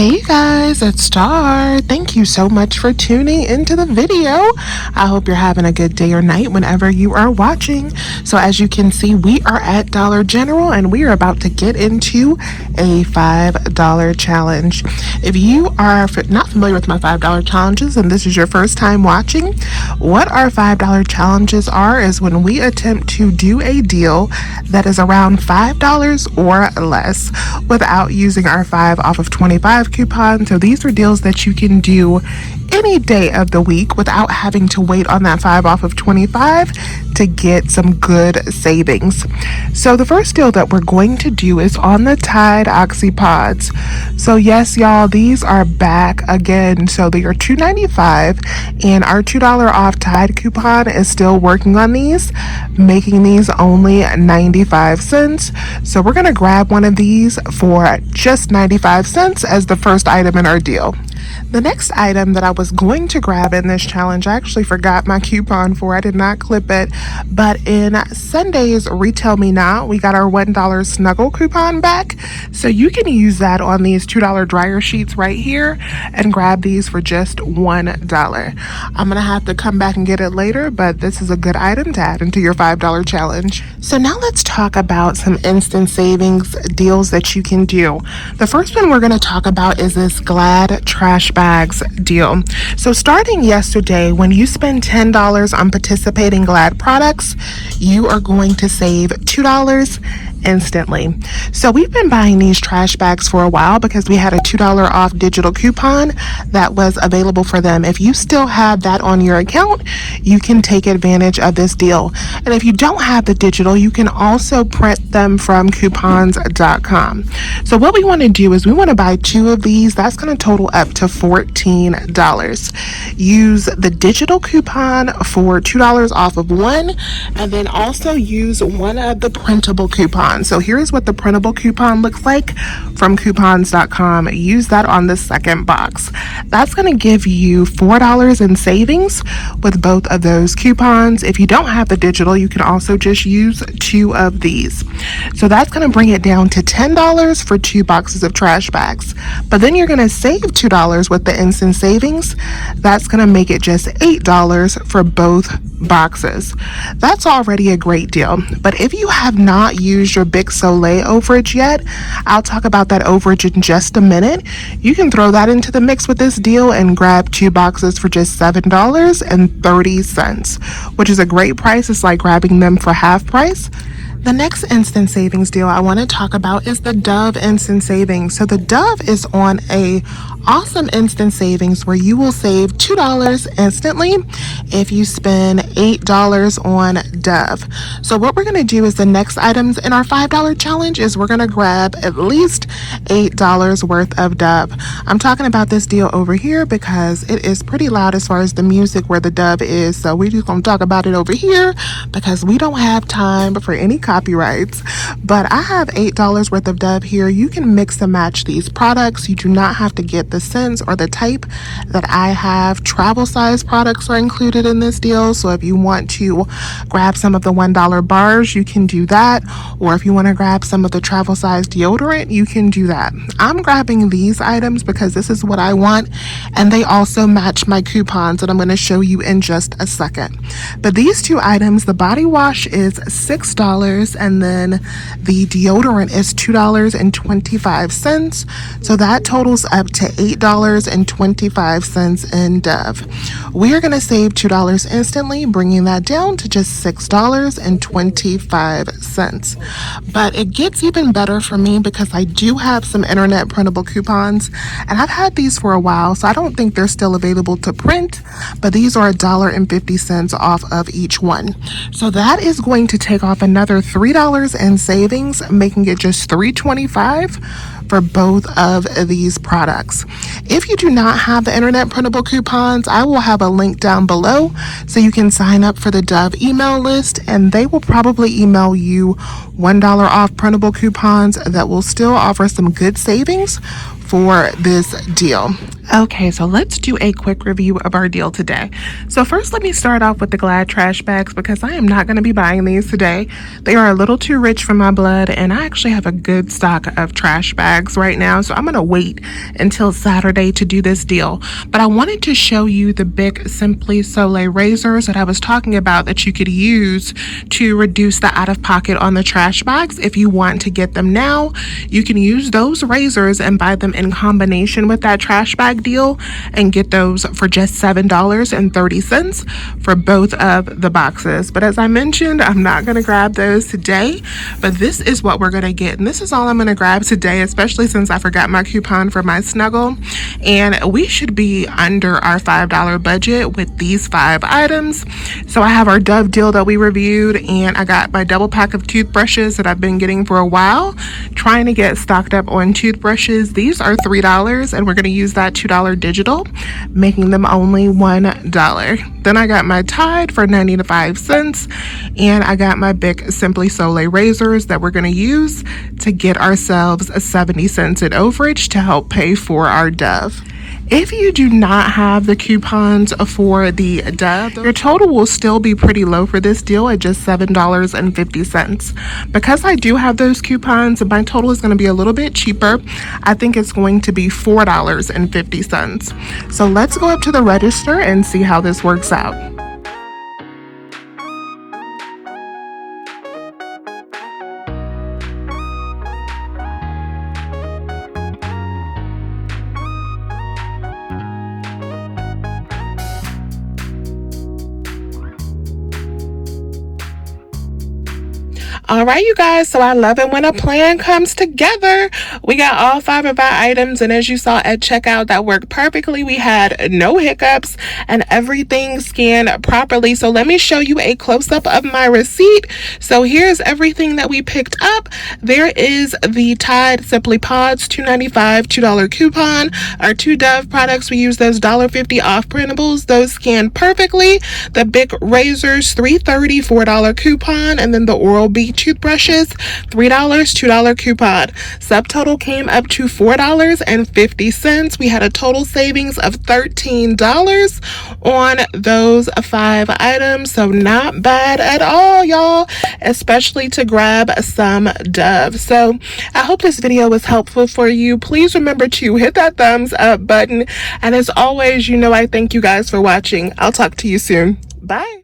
Hey guys, it's Star. Thank you so much for tuning into the video. I hope you're having a good day or night whenever you are watching. So as you can see, we are at Dollar General and we are about to get into a $5 challenge. If you are not familiar with my $5 challenges and this is your first time watching, what our $5 challenges are is when we attempt to do a deal that is around $5 or less without using our 5 off of 25 coupon. So these are deals that you can do any day of the week without having to wait on that 5 off of 25 to get some good savings. So the first deal that we're going to do is on the Tide Oxy Pods. So yes, y'all, these are back again. So they are $2.95 and our $2 off Tide coupon is still working on these, making these only 95 cents. So we're gonna grab one of these for just 95 cents as the first item in our deal. The next item that I was going to grab in this challenge, I actually forgot my coupon for. I did not clip it. But in Sunday's Retail Me Not, we got our $1 Snuggle coupon back. So you can use that on these $2 dryer sheets right here and grab these for just $1. I'm going to have to come back and get it later, but this is a good item to add into your $5 challenge. So now let's talk about some instant savings deals that you can do. The first one we're going to talk about is this Glad trash bags deal. So starting yesterday, when you spend $10 on participating Glad products, you are going to save $2 instantly. So we've been buying these trash bags for a while because we had a $2 off digital coupon that was available for them. If you still have that on your account, you can take advantage of this deal. And if you don't have the digital, you can also print them from coupons.com. So what we want to do is we want to buy 2 of these. That's going to total up to $14. Use the digital coupon for $2 off of one, and then also use one of the printable coupons. So here's what the printable coupon looks like from coupons.com. Use that on the second box. That's going to give you $4 in savings with both of those coupons. If you don't have the digital, you can also just use 2 of these. So that's going to bring it down to $10 for 2 boxes of trash bags. But then you're going to save $2 with the instant savings. That's going to make it just $8 for both boxes. That's already a great deal. But if you have not used your Big Soleil overage yet, I'll talk about that overage in just a minute. You can throw that into the mix with this deal and grab 2 boxes for just $7.30, which is a great price. It's like grabbing them for half price. The next instant savings deal I want to talk about is the Dove instant savings. So the Dove is on a awesome instant savings where you will save $2 instantly if you spend $8 on Dove. So what we're going to do is the next items in our $5 challenge is we're going to grab at least $8 worth of Dove. I'm talking about this deal over here because it is pretty loud as far as the music where the Dove is. So we're just going to talk about it over here because we don't have time for any copyrights. But I have $8 worth of Dove here. You can mix and match these products. You do not have to get the scents or the type that I have. Travel size products are included in this deal. So if you want to grab some of the $1 bars, you can do that. Or if you want to grab some of the travel size deodorant, you can do that. I'm grabbing these items because this is what I want. And they also match my coupons that I'm going to show you in just a second. But these 2 items, the body wash is $6 and then the deodorant is $2.25. So that totals up to $8.25 in Dove. We are going to save $2 instantly, bringing that down to just $6.25. But it gets even better for me because I do have some internet printable coupons and I've had these for a while, so I don't think they're still available to print, but these are $1.50 off of each one. So that is going to take off another $3 in savings, making it just $3.25 for both of these products. If you do not have the internet printable coupons, I will have a link down below so you can sign up for the Dove email list and they will probably email you $1 off printable coupons that will still offer some good savings for this deal. Okay, so let's do a quick review of our deal today. So first, let me start off with the Glad trash bags because I am not going to be buying these today. They are a little too rich for my blood, and I actually have a good stock of trash bags bags right now, so I'm gonna wait until Saturday to do this deal. But I wanted to show you the big Simply Soleil razors that I was talking about that you could use to reduce the out-of-pocket on the trash bags. If you want to get them now, you can use those razors and buy them in combination with that trash bag deal and get those for just $7.30 for both of the boxes. But as I mentioned, I'm not going to grab those today, but this is what we're going to get. And this is all I'm going to grab today, especially since I forgot my coupon for my Snuggle. And we should be under our $5 budget with these 5 items. So I have our Dove deal that we reviewed, and I got my double pack of toothbrushes that I've been getting for a while, trying to get stocked up on toothbrushes. These are $3, and we're going to use that $2 digital, making them only $1. Then I got my Tide for 95 cents, and I got my big Simply Soleil razors that we're going to use to get ourselves 70 cents in overage to help pay for our Dove. If you do not have the coupons for the Dove, your total will still be pretty low for this deal at just $7.50. Because I do have those coupons, my total is going to be a little bit cheaper. I think it's going to be $4.50. So let's go up to the register and see how this works out. All right, you guys, so I love it when a plan comes together. We got all 5 of our items, and as you saw at checkout, that worked perfectly. We had no hiccups, and everything scanned properly. So let me show you a close-up of my receipt. So here's everything that we picked up. There is the Tide Simply Pods $2.95 $2 coupon. Our 2 Dove products, we use those $1.50 off printables. Those scanned perfectly. The big razors, $3.30 $4 coupon, and then the Oral-B toothbrushes, $3 $2 coupon. Subtotal came up to $4.50. We had a total savings of $13 on those 5 items, so not bad at all, y'all, especially to grab some Dove. So I hope this video was helpful for you. Please remember to hit that thumbs up button, and as always, you know I thank you guys for watching. I'll talk to you soon. Bye.